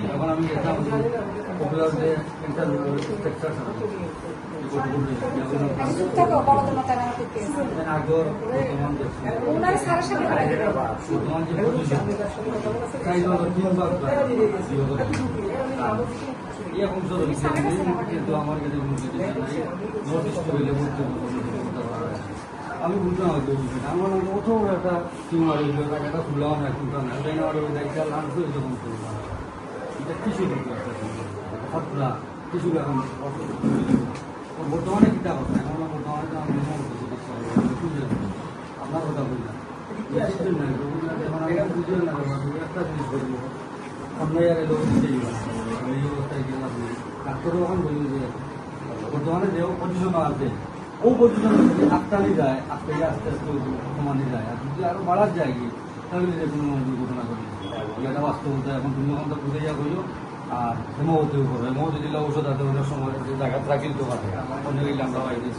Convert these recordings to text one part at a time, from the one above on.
এখন আমি দেখলাম পপুলার যে আগর বর্তমান যে এখন কিন্তু আমার কাছে নোটিশ হইলে আমি বুঝলাম হয়তো আমার অত একটা টিউমার হইল টাকাটা খুললাম না খুলতাম না তাই আমার ওই একটা লাঞ্চ হয়েছে যখন করলাম এটা কিছু খতরা কিছু এখন বর্তমানে কিতাব আছে এখন বর্তমানে তো আমি আপনার কথা বললাম এখন আমি বুঝলেন না একটা জিনিস করবো আমরা আর লোক দিতেই এই অবস্থায় গেলাম ডাক্তারও এখন বলি যে বর্তমানে যে পজিশন আছে ও পজিশন আটটালি যায় আটটালি আস্তে আস্তে কমানি যায় আর যদি আরো বাড়ার যায় গিয়ে তাহলে যে কোনো দুর্ঘটনা করি এটা বাস্তবতা এখন তুমি যখন তো বুঝে যাওয়া হইল আর হেমবতীও করবে হেমবতী দিলে ঔষধ আছে অনেক সময় জায়গা রাখিল তো পারে অন্য গেলে আমরা বাড়িতে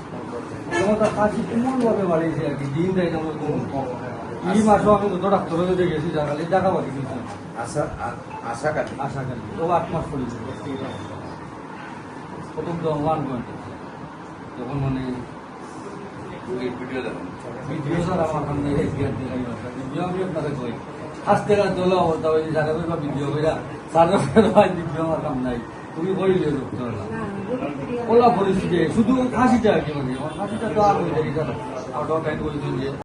যেমন তার কাছে কোমলভাবে বাড়িয়েছি আর কি দিন দেয় যেমন এই মাসও আমি যত ডাক্তার হয়ে দেখেছি জায়গালি টাকা বাকি দিচ্ছি আশাকালী ও 8 মাস করেছে প্রথম তো 1 পয়েন্ট যখন মানে ভিডিও স্যার আমার সামনে ভিডিও আমি আপনাদের কই আস্তে রাত তোলা অবস্থা হয়েছে যারা বা ভিডিও কইরা সারা ভিডিও আমার কাম নাই তুমি কইলে ওলা পরিস্থিতি শুধু হাসিটা আর কি মানে হাসিটা তো আর হয়ে যায় আউট অফ টাইম বলছেন যে